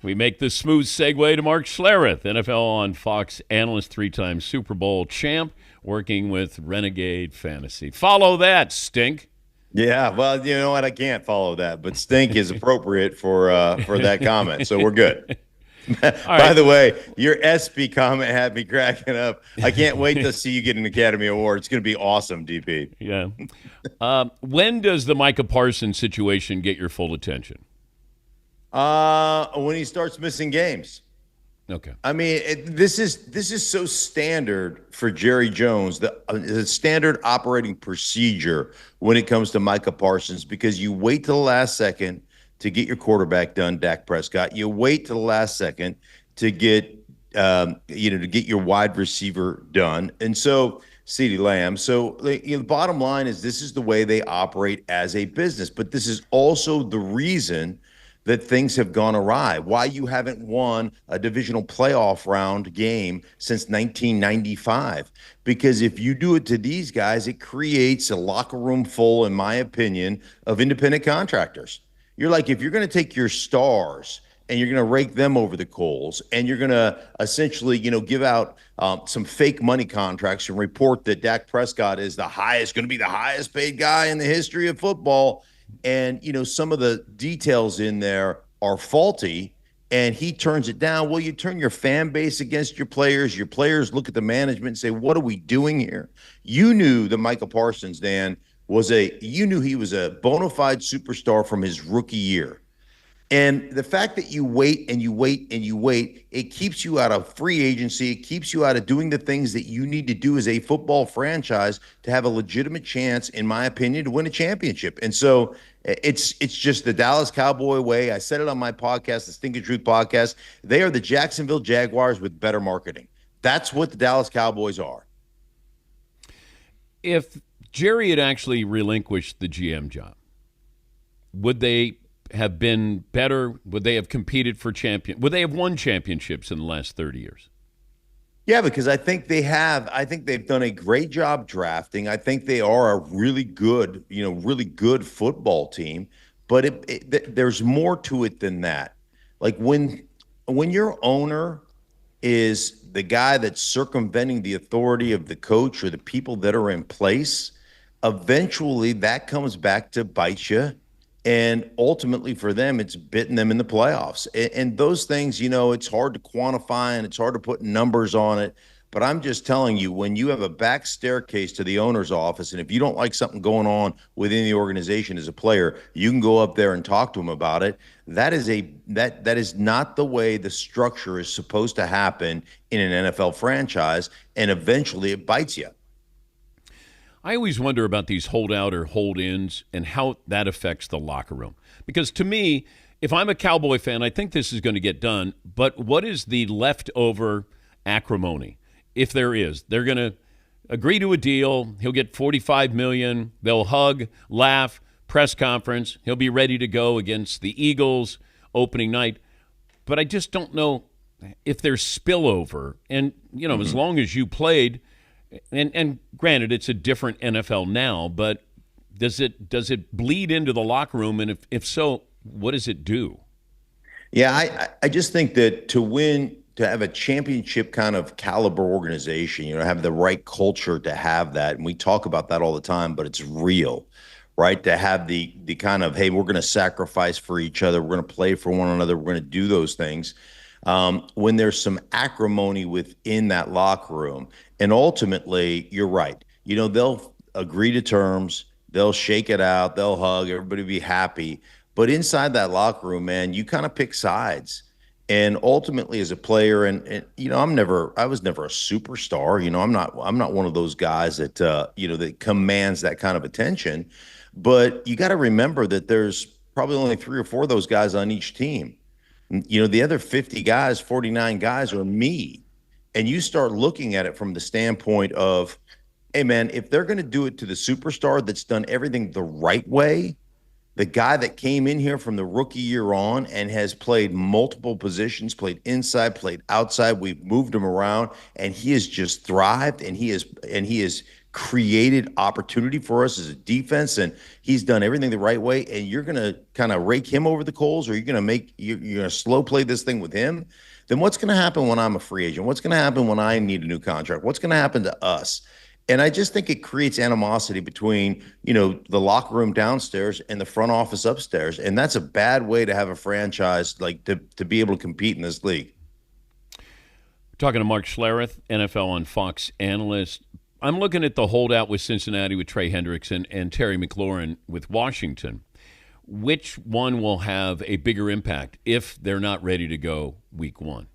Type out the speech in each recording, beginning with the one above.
We make the smooth segue to Mark Schlereth, NFL on Fox analyst, three-time Super Bowl champ, working with Renegade Fantasy. Follow that, Stink. Yeah, well, you know what? I can't follow that, but stink is appropriate for that comment, so we're good. All By right. the way, your SB comment had me cracking up. I can't wait to see you get an Academy Award. It's going to be awesome, DP. Yeah. When does the Micah Parsons situation get your full attention? When he starts missing games. Okay. I mean, this is so standard for Jerry Jones, the standard operating procedure when it comes to Micah Parsons, because you wait till the last second to get your quarterback done, Dak Prescott. You wait till the last second to get to get your wide receiver done, and so CeeDee Lamb. So the bottom line is this is the way they operate as a business, but this is also the reason that things have gone awry, why you haven't won a divisional playoff round game since 1995. Because if you do it to these guys, it creates a locker room full, in my opinion, of independent contractors. You're like, if you're going to take your stars and you're going to rake them over the coals and you're going to essentially, give out some fake money contracts and report that Dak Prescott is going to be the highest paid guy in the history of football, and some of the details in there are faulty and he turns it down, well, you turn your fan base against your players look at the management and say, what are we doing here? You knew that Michael Parsons, Dan, you knew he was a bona fide superstar from his rookie year. And the fact that you wait and you wait and you wait, it keeps you out of free agency. It keeps you out of doing the things that you need to do as a football franchise to have a legitimate chance, in my opinion, to win a championship. And so it's just the Dallas Cowboy way. I said it on my podcast, the Stinking Truth podcast. They are the Jacksonville Jaguars with better marketing. That's what the Dallas Cowboys are. If Jerry had actually relinquished the GM job, would they have been better? Would they have competed for would they have won championships in the last 30 years? Yeah, because I think they have. I think they've done a great job drafting. I think they are a really good, really good football team. But there's more to it than that. Like when your owner is the guy that's circumventing the authority of the coach or the people that are in place, eventually that comes back to bite you. And ultimately for them, it's bitten them in the playoffs. And those things, it's hard to quantify and it's hard to put numbers on it. But I'm just telling you, when you have a back staircase to the owner's office, and if you don't like something going on within the organization as a player, you can go up there and talk to them about it. That is not the way the structure is supposed to happen in an NFL franchise. And eventually it bites you. I always wonder about these holdout or hold-ins and how that affects the locker room. Because to me, if I'm a Cowboy fan, I think this is going to get done. But what is the leftover acrimony? If there is, they're going to agree to a deal. He'll get $45 million. They'll hug, laugh, press conference. He'll be ready to go against the Eagles opening night. But I just don't know if there's spillover. And, as long as you played – and granted, it's a different NFL now, but does it bleed into the locker room? And if so, what does it do? Yeah, I just think that to have a championship kind of caliber organization, have the right culture to have that. And we talk about that all the time, but it's real, right? To have the kind of, hey, we're going to sacrifice for each other. We're going to play for one another. We're going to do those things. When there's some acrimony within that locker room. And ultimately, you're right. They'll agree to terms. They'll shake it out. They'll hug. Everybody be happy. But inside that locker room, man, you kind of pick sides. And ultimately, as a player, and I was never a superstar. I'm not one of those guys that that commands that kind of attention. But you got to remember that there's probably only 3 or 4 of those guys on each team. The other 50 guys, 49 guys are me. And you start looking at it from the standpoint of, hey, man, if they're going to do it to the superstar that's done everything the right way, the guy that came in here from the rookie year on and has played multiple positions, played inside, played outside, we've moved him around, and he has just thrived, and he has created opportunity for us as a defense, and he's done everything the right way, and you're going to kind of rake him over the coals, or you're going to slow play this thing with him, then what's going to happen when I'm a free agent? What's going to happen when I need a new contract? What's going to happen to us? And I just think it creates animosity between, the locker room downstairs and the front office upstairs. And that's a bad way to have a franchise like to be able to compete in this league. Talking to Mark Schlereth, NFL on Fox analyst. I'm looking at the holdout with Cincinnati with Trey Hendrickson and Terry McLaurin with Washington. Which one will have a bigger impact if they're not ready to go week one?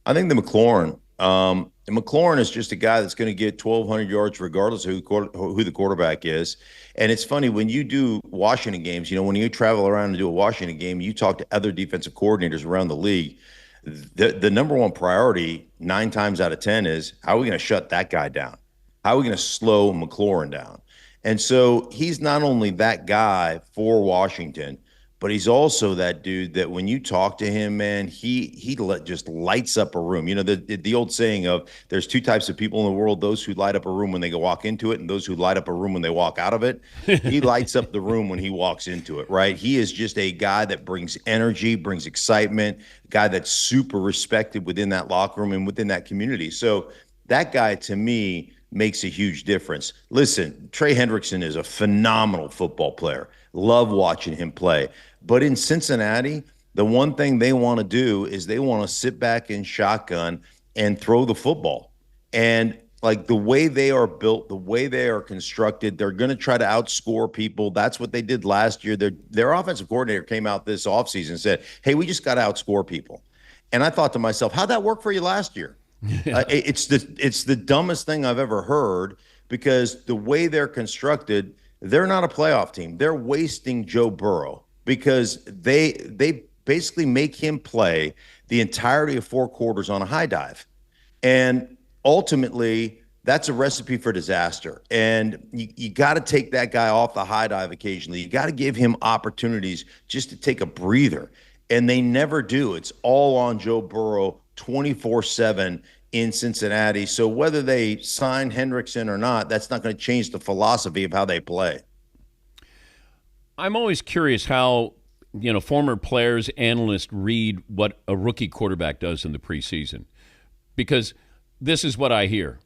I think the McLaurin. And McLaurin is just a guy that's going to get 1,200 yards regardless of who the quarterback is. And it's funny, when you do Washington games, when you travel around and do a Washington game, you talk to other defensive coordinators around the league, the number one priority 9 times out of 10 is, how are we going to shut that guy down? How are we going to slow McLaurin down? And so he's not only that guy for Washington, but he's also that dude that when you talk to him, man, he just lights up a room. The old saying of there's 2 types of people in the world: those who light up a room when they go walk into it, and those who light up a room when they walk out of it. He lights up the room when he walks into it, right? He is just a guy that brings energy, brings excitement, a guy that's super respected within that locker room and within that community. So that guy, to me, makes a huge difference. Listen, Trey Hendrickson is a phenomenal football player. Love watching him play. But in Cincinnati, the one thing they want to do is they want to sit back in shotgun and throw the football. And like the way they are built, the way they are constructed, they're going to try to outscore people. That's what they did last year. Their offensive coordinator came out this offseason and said, hey, we just got to outscore people. And I thought to myself, how'd that work for you last year? It's the dumbest thing I've ever heard, because the way they're constructed, they're not a playoff team. They're wasting Joe Burrow, because they basically make him play the entirety of 4 quarters on a high dive. And ultimately, that's a recipe for disaster. And you got to take that guy off the high dive occasionally. You got to give him opportunities just to take a breather. And they never do. It's all on Joe Burrow 24/7 in Cincinnati. So whether they sign Hendrickson or not, that's not going to change the philosophy of how they play. I'm always curious how, former players, analysts read what a rookie quarterback does in the preseason. Because this is what I hear.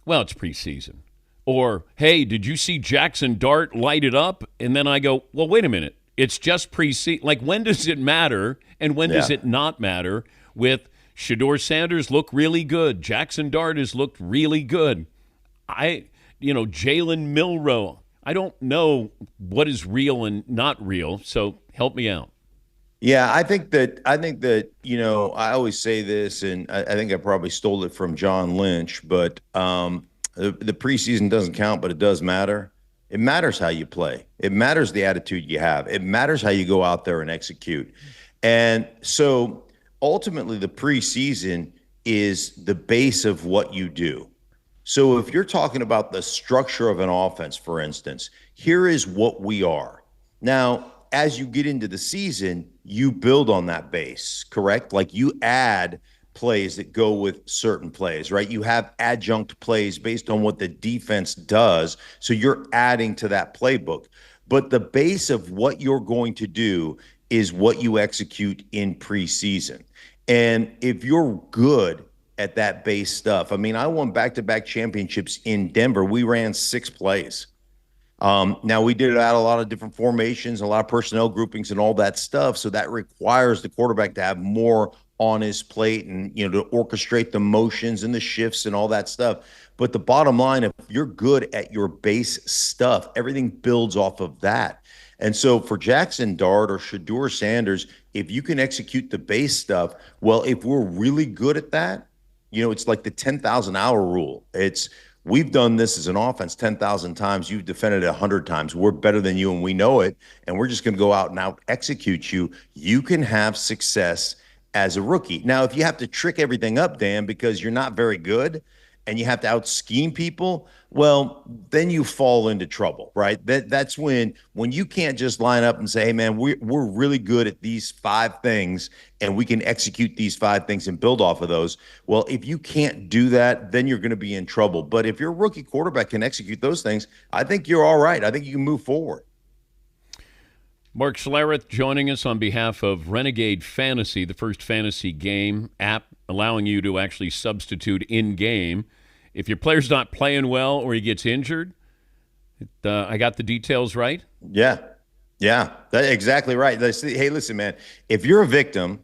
Well, it's preseason. Or, hey, did you see Jackson Dart light it up? And then I go, well, wait a minute. It's just preseason. Like, when does it matter and when does it not matter? With Shedeur Sanders look really good. Jackson Dart has looked really good. Jalen Milroe. I don't know what is real and not real, so help me out. Yeah, I think that I always say this, and I think I probably stole it from John Lynch, but the preseason doesn't count, but it does matter. It matters how you play. It matters the attitude you have. It matters how you go out there and execute. And so ultimately, the preseason is the base of what you do. So if you're talking about the structure of an offense, for instance, here is what we are. Now, as you get into the season, you build on that base, correct? Like you add plays that go with certain plays, right? You have adjunct plays based on what the defense does. So you're adding to that playbook. But the base of what you're going to do is what you execute in preseason. And if you're good at that base stuff, I mean, I won back-to-back championships in Denver. We ran 6 plays. Now, we did it out a lot of different formations, a lot of personnel groupings and all that stuff. So that requires the quarterback to have more on his plate and, to orchestrate the motions and the shifts and all that stuff. But the bottom line, if you're good at your base stuff, everything builds off of that. And so for Jackson Dart or Shedeur Sanders, if you can execute the base stuff, well, if we're really good at that, it's like the 10,000-hour rule. We've done this as an offense 10,000 times. You've defended it 100 times. We're better than you, and we know it, and we're just going to go out and out-execute you. You can have success as a rookie. Now, if you have to trick everything up, Dan, because you're not very good, and you have to out scheme people, well, then you fall into trouble, right? That's when you can't just line up and say, hey man, we're really good at these 5 things and we can execute these 5 things and build off of those. Well, if you can't do that, then you're going to be in trouble. But if your rookie quarterback can execute those things, I think you're all right. I think you can move forward. Mark Schlereth joining us on behalf of Renegade Fantasy, the first fantasy game app allowing you to actually substitute in-game. If your player's not playing well or he gets injured, I got the details right? Yeah. Yeah, that's exactly right. Hey, listen, man, if you're a victim,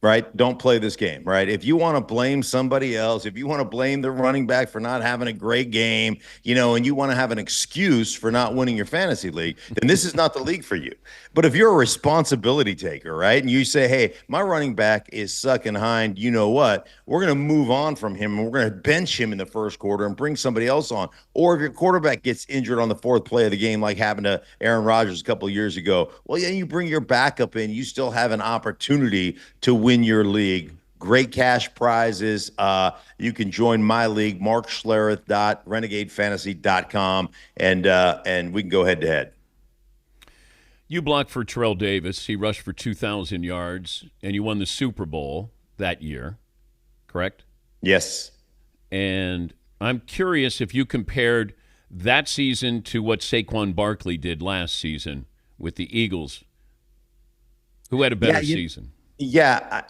right, don't play this game, right? If you want to blame somebody else, if you want to blame the running back for not having a great game, and you want to have an excuse for not winning your fantasy league, then this is not the league for you. But if you're a responsibility taker, right, and you say, hey, my running back is sucking hind, you know what? We're going to move on from him and we're going to bench him in the first quarter and bring somebody else on. Or if your quarterback gets injured on the 4th play of the game, like happened to Aaron Rodgers a couple of years ago, well, yeah, you bring your backup in, you still have an opportunity to win your league. Great cash prizes. You can join my league, markschlereth.renegadefantasy.com, and we can go head to head. You blocked for Terrell Davis. He rushed for 2,000 yards, and you won the Super Bowl that year, correct? Yes. And I'm curious if you compared that season to what Saquon Barkley did last season with the Eagles. Who had a better season? Yeah,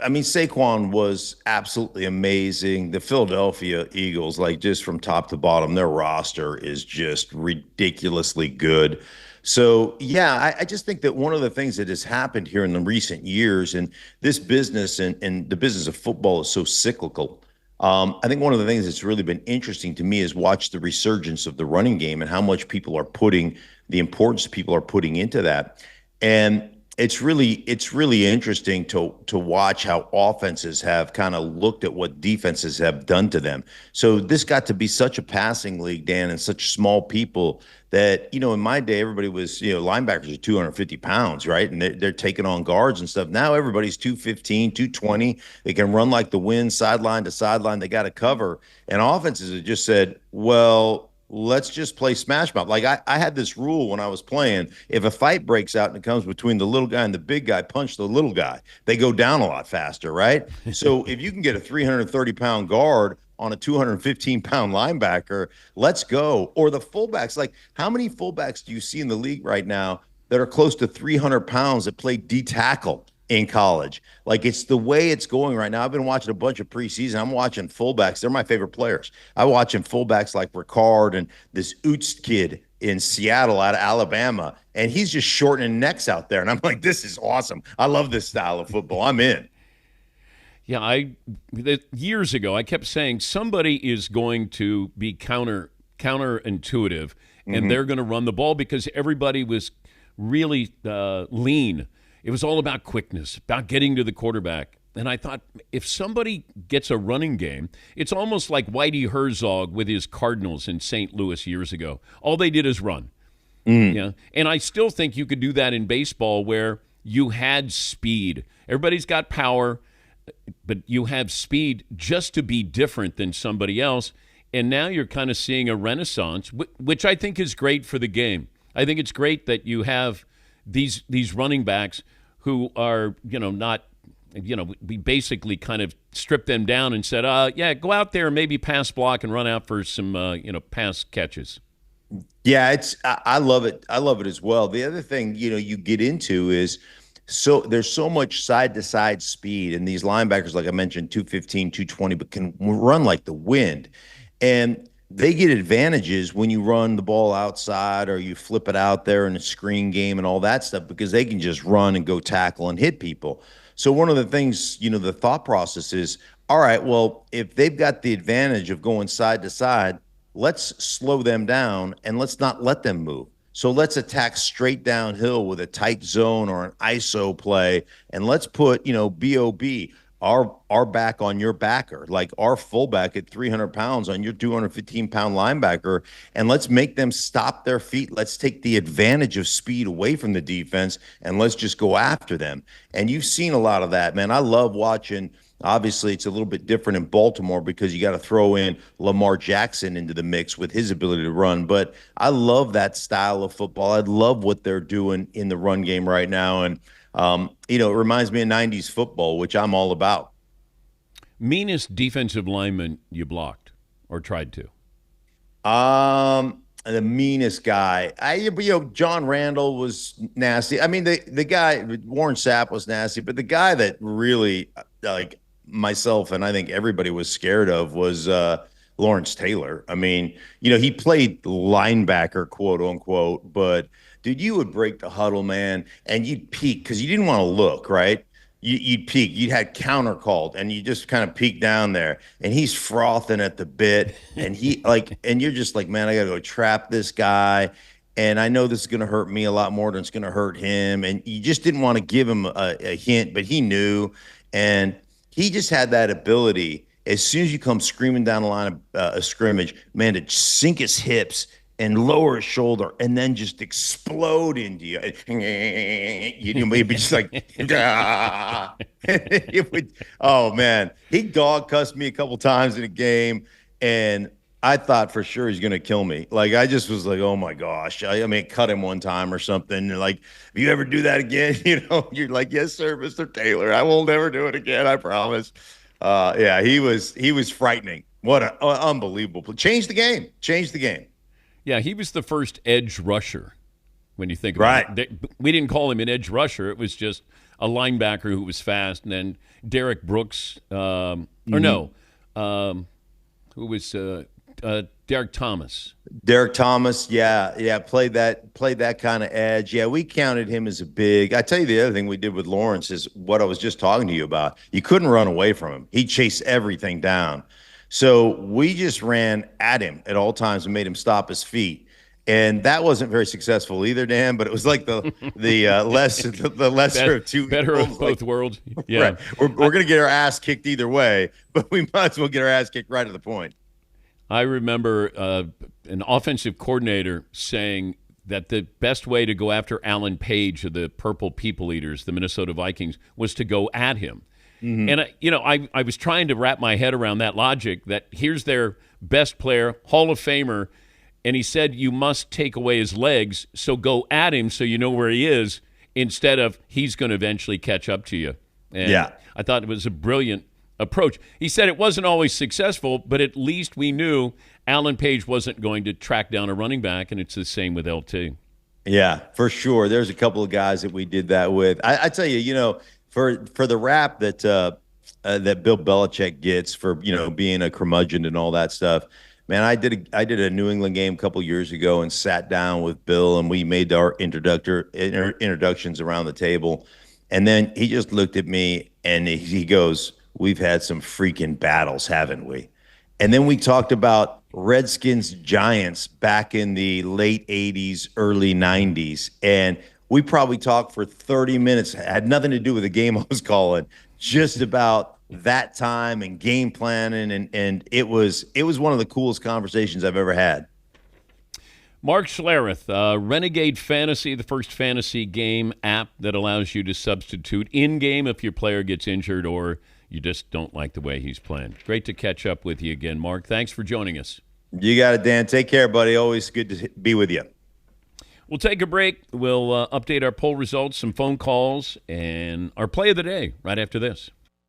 I mean, Saquon was absolutely amazing. The Philadelphia Eagles, like just from top to bottom, their roster is just ridiculously good. So, yeah, I just think that one of the things that has happened here in the recent years, and this business and the business of football is so cyclical. I think one of the things that's really been interesting to me is watch the resurgence of the running game and how much the importance people are putting into that. And it's really interesting to watch how offenses have kind of looked at what defenses have done to them. So this got to be such a passing league, Dan, and such small people that, in my day, everybody was, linebackers are 250 pounds, right? And they're taking on guards and stuff. Now everybody's 215, 220. They can run like the wind, sideline to sideline. They got to cover. And offenses have just said, well, let's just play smash mouth. Like I had this rule when I was playing. If a fight breaks out and it comes between the little guy and the big guy, punch the little guy. They go down a lot faster, right? So if you can get a 330-pound guard on a 215-pound linebacker, let's go. Or the fullbacks. Like, how many fullbacks do you see in the league right now that are close to 300 pounds that play D tackle in college? Like, it's the way it's going right now. I've been watching a bunch of preseason. I'm watching fullbacks. They're my favorite players. I'm watching fullbacks like Ricard and this Utz kid in Seattle out of Alabama, and he's just shortening necks out there. And I'm like, this is awesome. I love this style of football. I'm in. Yeah, years ago, I kept saying somebody is going to be counterintuitive, and they're going to run the ball because everybody was really lean. It was all about quickness, about getting to the quarterback. And I thought, if somebody gets a running game, it's almost like Whitey Herzog with his Cardinals in St. Louis years ago. All they did is run. Yeah, and I still think you could do that in baseball where you had speed. Everybody's got power, but you have speed just to be different than somebody else. And now you're kind of seeing a renaissance, which I think is great for the game. I think it's great that you have these running backs who are, not, we basically kind of stripped them down and said, yeah, go out there and maybe pass block and run out for some, pass catches. Yeah, I love it. I love it as well. The other thing, you get into is there's so much side to side speed, and these linebackers, like I mentioned, 215, 220, but can run like the wind. And they get advantages when you run the ball outside or you flip it out there in a screen game and all that stuff, because they can just run and go tackle and hit people. So one of the things, the thought process is, all right, well, if they've got the advantage of going side to side, let's slow them down and let's not let them move. So let's attack straight downhill with a tight zone or an ISO play, and let's put, BOB, our back on your backer, like our fullback at 300 pounds on your 215-pound linebacker, and let's make them stop their feet. Let's take the advantage of speed away from the defense, and let's just go after them. And you've seen a lot of that, man. I love watching Obviously, it's a little bit different in Baltimore because you got to throw in Lamar Jackson into the mix with his ability to run. But I love that style of football. I love what they're doing in the run game right now. And, it reminds me of 90s football, which I'm all about. Meanest defensive lineman you blocked or tried to? The meanest guy. John Randall was nasty. I mean, the guy Warren Sapp was nasty, but the guy that really like myself and I think everybody was scared of was Lawrence Taylor. I mean, he played linebacker, quote unquote, but dude, you would break the huddle, man, and you'd peek because you didn't want to look, right? You'd peek. You'd had counter called, and you just kind of peek down there, and he's frothing at the bit, and and you're just like, man, I gotta go trap this guy, and I know this is gonna hurt me a lot more than it's gonna hurt him, and you just didn't want to give him a hint, but he knew, and he just had that ability. As soon as you come screaming down the line of a scrimmage, man, to sink his hips and lower his shoulder and then just explode into you. Maybe just like, it would, oh man, he dog cussed me a couple times in a game, and I thought for sure he's gonna kill me. Like I just was like, oh my gosh. I mean, cut him one time or something. And like, if you ever do that again, you're like, yes, sir, Mr. Taylor. I will never do it again. I promise. Yeah, he was frightening. What an unbelievable. Changed the game. Changed the game. Yeah, he was the first edge rusher when you think about it. We didn't call him an edge rusher. It was just a linebacker who was fast. And then Derek Brooks, who was Derek Thomas. Derek Thomas, yeah, played that kind of edge. Yeah, we counted him as a big. I tell you, the other thing we did with Lawrence is what I was just talking to you about. You couldn't run away from him. He chased everything down. So we just ran at him at all times and made him stop his feet. And that wasn't very successful either, Dan, but it was like the lesser of two better evils. of both worlds. Yeah. Right. We're going to get our ass kicked either way, but we might as well get our ass kicked right to the point. I remember an offensive coordinator saying that the best way to go after Alan Page of the Purple People Eaters, the Minnesota Vikings, was to go at him. Mm-hmm. And, I was trying to wrap my head around that logic that here's their best player, Hall of Famer, and he said you must take away his legs, so go at him so you know where he is instead of he's going to eventually catch up to you. And yeah. I thought it was a brilliant approach. He said it wasn't always successful, but at least we knew Alan Page wasn't going to track down a running back, and it's the same with LT. Yeah, for sure. There's a couple of guys that we did that with. I tell you, for the rap that Bill Belichick gets for being a curmudgeon and all that stuff, man, I did a New England game a couple years ago and sat down with Bill and we made our introductions around the table, and then he just looked at me and he goes, "We've had some freaking battles, haven't we?" And then we talked about Redskins Giants back in the late 80s, early 90s, and we probably talked for 30 minutes. It had nothing to do with the game I was calling, just about that time and game planning, and it was one of the coolest conversations I've ever had. Mark Schlereth, Renegade Fantasy, the first fantasy game app that allows you to substitute in-game if your player gets injured or you just don't like the way he's playing. Great to catch up with you again, Mark. Thanks for joining us. You got it, Dan. Take care, buddy. Always good to be with you. We'll take a break. We'll update our poll results, some phone calls, and our play of the day right after this.